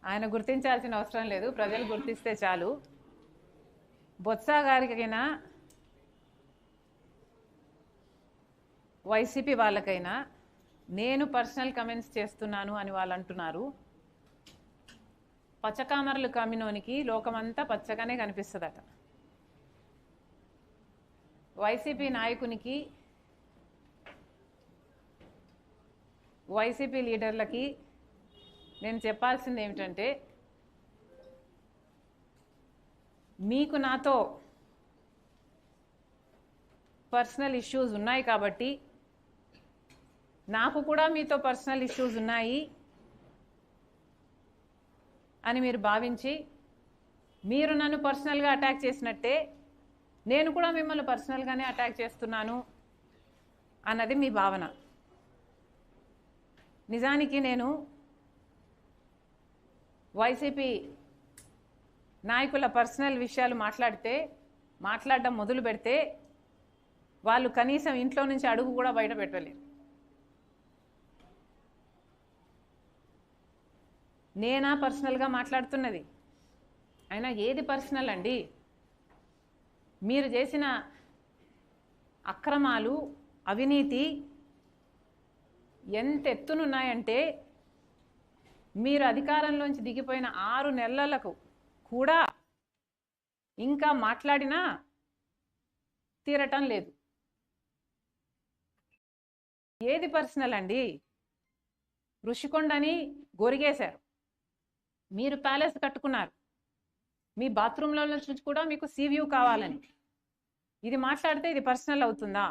ఆయన గుర్తించాల్సిన అవసరం లేదు, ప్రజలు గుర్తిస్తే చాలు. బొత్స గారికైనా వైసీపీ వాళ్ళకైనా నేను పర్సనల్ కమెంట్స్ చేస్తున్నాను అని వాళ్ళు అంటున్నారు. పచ్చకామర్లు కమ్మినోనికి లోకమంతా పచ్చగానే కనిపిస్తుందట. వైసీపీ నాయకునికి, వైసీపీ లీడర్లకి నేను చెప్పాల్సింది ఏమిటంటే, మీకు నాతో పర్సనల్ ఇష్యూస్ ఉన్నాయి కాబట్టి, నాకు కూడా మీతో పర్సనల్ ఇష్యూస్ ఉన్నాయి అని మీరు భావించి మీరు నన్ను పర్సనల్గా అటాక్ చేసినట్టే నేను కూడా మిమ్మల్ని పర్సనల్గానే అటాక్ చేస్తున్నాను అన్నది మీ భావన. నిజానికి నేను వైసీపీ నాయకుల పర్సనల్ విషయాలు మాట్లాడడం మొదలు పెడితే వాళ్ళు కనీసం ఇంట్లో నుంచి అడుగు కూడా బయట పెట్టలేరు. నేనా పర్సనల్గా మాట్లాడుతున్నది? అయినా ఏది పర్సనల్ అండి? మీరు చేసిన అక్రమాలు, అవినీతి ఎంత ఎత్తునున్నాయంటే, మీరు అధికారంలోంచి దిగిపోయిన 6 నెలలకు కూడా ఇంకా మాట్లాడినా తీరటం లేదు. ఏది పర్సనల్ అండి? ఋషికొండని గొరిగేశారు, మీరు ప్యాలెస్ కట్టుకున్నారు, మీ బాత్రూంలో నుంచి కూడా మీకు సీ వ్యూ కావాలని. ఇది మాట్లాడితే ఇది పర్సనల్ అవుతుందా?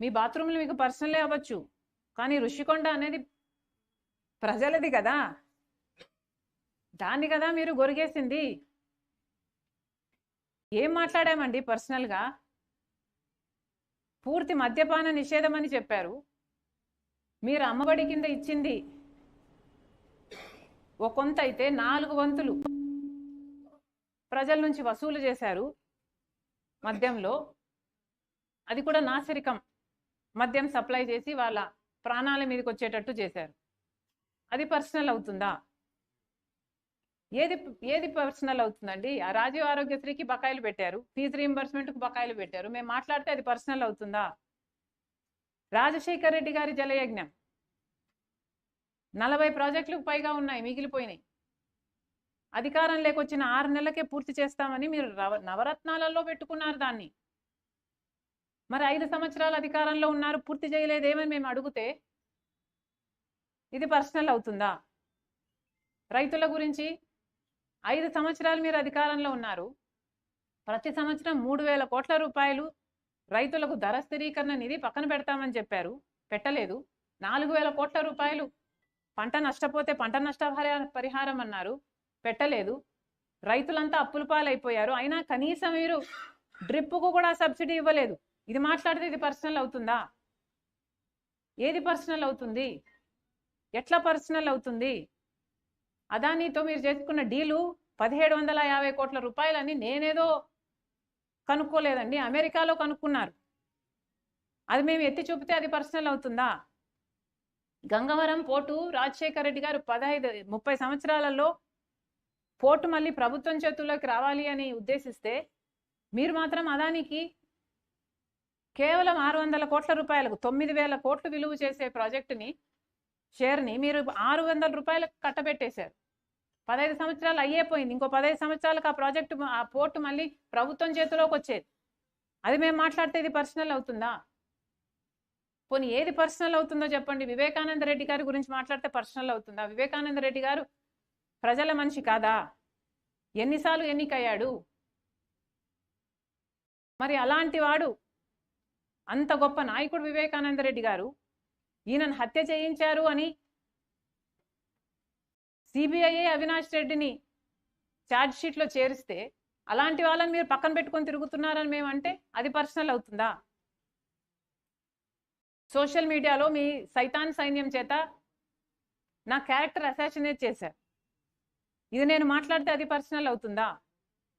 మీ బాత్రూంలో మీకు పర్సనలే అవ్వచ్చు, కానీ ఋషికొండ అనేది ప్రజలది కదా, దాన్ని కదా మీరు గొరిగేసింది. ఏం మాట్లాడామండి పర్సనల్గా? పూర్తి మద్యపాన నిషేధం అని చెప్పారు. మీరు అమ్మఒడి కింద ఇచ్చింది ఒక కొంత అయితే 4 వంతులు ప్రజల నుంచి వసూలు చేశారు మద్యంలో. అది కూడా నాసిరకం మద్యం సప్లై చేసి వాళ్ళ ప్రాణాల మీదకి వచ్చేటట్టు చేశారు. అది పర్సనల్ అవుతుందా? ఏది పర్సనల్ అవుతుందండి? ఆ రాజీవ్ ఆరోగ్యశ్రీకి బకాయిలు పెట్టారు, ఫీజు రీయింబర్స్మెంట్కి బకాయిలు పెట్టారు. మేము మాట్లాడితే అది పర్సనల్ అవుతుందా? రాజశేఖర్ రెడ్డి గారి జలయజ్ఞం 40 ప్రాజెక్టులకు పైగా ఉన్నాయి, మిగిలిపోయినాయి. అధికారం లేకొచ్చిన 6 నెలలకే పూర్తి చేస్తామని మీరు నవరత్నాలలో పెట్టుకున్నారు దాన్ని. మరి 5 సంవత్సరాలు అధికారంలో ఉన్నారు, పూర్తి చేయలేదేమని మేము అడిగితే ఇది పర్సనల్ అవుతుందా? రైతుల గురించి 5 సంవత్సరాలు మీరు అధికారంలో ఉన్నారు, ప్రతి సంవత్సరం 3,000 కోట్ల రూపాయలు రైతులకు ధర స్థిరీకరణ నిధి పక్కన పెడతామని చెప్పారు, పెట్టలేదు. 4,000 కోట్ల రూపాయలు పంట నష్టపోతే పంట నష్ట పరిహారం అన్నారు, పెట్టలేదు. రైతులంతా అప్పుల పాలైపోయారు, అయినా కనీసం మీరు డ్రిప్పుకు కూడా సబ్సిడీ ఇవ్వలేదు. ఇది మాట్లాడితే ఇది పర్సనల్ అవుతుందా? ఏది పర్సనల్ అవుతుంది? ఎట్లా పర్సనల్ అవుతుంది? అదానీతో మీరు చేసుకున్న డీలు 1,750 కోట్ల రూపాయలని నేనేదో కనుక్కోలేదండి, అమెరికాలో కనుక్కున్నారు. అది మేము ఎత్తి చూపితే అది పర్సనల్ అవుతుందా? గంగవరం పోర్టు రాజశేఖర్ రెడ్డి గారు 30 సంవత్సరాలలో పోర్టు మళ్ళీ ప్రభుత్వం చేతుల్లోకి రావాలి అని ఉద్దేశిస్తే మీరు మాత్రం అదానికి కేవలం 600 కోట్ల రూపాయలకు 9,000 కోట్లు విలువ చేసే ప్రాజెక్టుని, షేర్ని మీరు 600 రూపాయలకు కట్టబెట్టేశారు. 15 సంవత్సరాలు అయ్యేపోయింది, ఇంకో 15 సంవత్సరాలకు ఆ ప్రాజెక్టు, ఆ పోర్టు మళ్ళీ ప్రభుత్వం చేతిలోకి వచ్చేది. అది మేము మాట్లాడితే ఇది పర్సనల్ అవుతుందా? పోనీ ఏది పర్సనల్ అవుతుందో చెప్పండి. వివేకానంద రెడ్డి గారి గురించి మాట్లాడితే పర్సనల్ అవుతుందా? వివేకానంద రెడ్డి గారు ప్రజల మనిషి కాదా? ఎన్నిసార్లు ఎన్నికయ్యాడు? మరి అలాంటి వాడు, అంత గొప్ప నాయకుడు వివేకానంద రెడ్డి గారు, ఈయనను హత్య చేయించారు అని సిబిఐఏ అవినాష్ రెడ్డిని ఛార్జ్ షీట్లో చేరిస్తే అలాంటి వాళ్ళని మీరు పక్కన పెట్టుకొని తిరుగుతున్నారని మేమంటే అది పర్సనల్ అవుతుందా? సోషల్ మీడియాలో మీ సైతాన్ సైన్యం చేత నా క్యారెక్టర్ అసాసినేట్ చేశారు, ఇది నేను మాట్లాడితే అది పర్సనల్ అవుతుందా?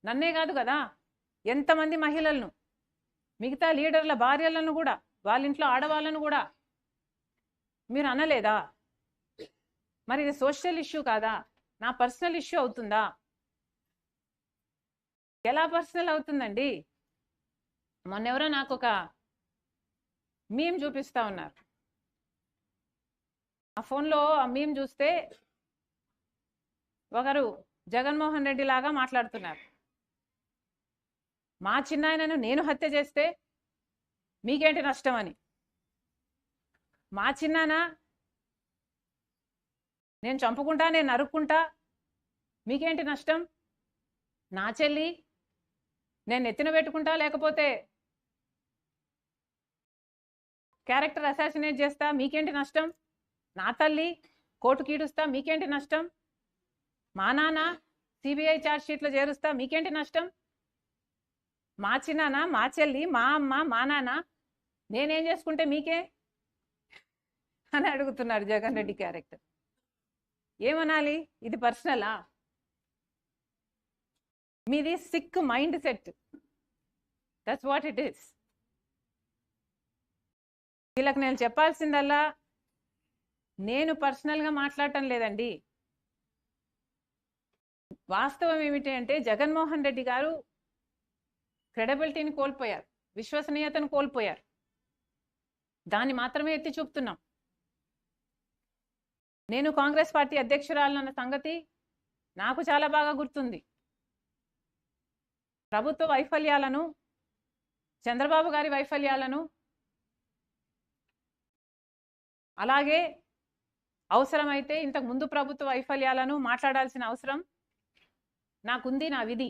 నన్నే కాదు కదా, ఎంతమంది మహిళలను, మిగతా లీడర్ల భార్యలను కూడా, వాళ్ళ ఇంట్లో ఆడవాళ్ళను కూడా మీరు అనలేదా? మరి ఇది సోషల్ ఇష్యూ కాదా? నా పర్సనల్ ఇష్యూ అవుతుందా? ఎలా పర్సనల్ అవుతుందండి? మొన్నెవరో నాకు ఒక మీమ్ చూపిస్తా ఉన్నారు. ఆ ఫోన్లో ఆ మీమ్ చూస్తే ఒకరు జగన్మోహన్ రెడ్డి లాగా మాట్లాడుతున్నారు. మా చిన్నాయనను నేను హత్య చేస్తే మీకేంటి నష్టం అని. మా చిన్నాన నేను చంపుకుంటా, నేను నరుక్కుంటా, మీకేంటి నష్టం? నా చెల్లి నేను ఎత్తిన పెట్టుకుంటా, లేకపోతే క్యారెక్టర్ అసాసినేట్ చేస్తా, మీకేంటి నష్టం? నా తల్లి కోర్టుకి ఈడుస్తా, మీకేంటి నష్టం? మా నాన్న సిబిఐ ఛార్జ్ షీట్లో చేరుస్తా, మీకేంటి నష్టం? మా చిన్నాన్న, మా చెల్లి, మా అమ్మ, మా నాన్న నేనేం చేసుకుంటే మీకే అని అడుగుతున్నాడు జగన్ రెడ్డి క్యారెక్టర్. ఏమనాలి? ఇది పర్సనలా? మీది sick mind set. That's what it is. వీళ్ళకి నేను చెప్పాల్సిందల్లా, నేను పర్సనల్గా మాట్లాడటం లేదండి. వాస్తవం ఏమిటి అంటే జగన్మోహన్ రెడ్డి గారు క్రెడిబిలిటీని కోల్పోయారు, విశ్వసనీయతను కోల్పోయారు. దాన్ని మాత్రమే ఎత్తి చూపుతున్నాం. నేను కాంగ్రెస్ పార్టీ అధ్యక్షురాలన్న సంగతి నాకు చాలా బాగా గుర్తుంది. ప్రభుత్వ వైఫల్యాలను, చంద్రబాబు గారి వైఫల్యాలను, అలాగే అవసరమైతే ఇంతకు ముందు ప్రభుత్వ వైఫల్యాలను మాట్లాడాల్సిన అవసరం నాకుంది, నా విధి.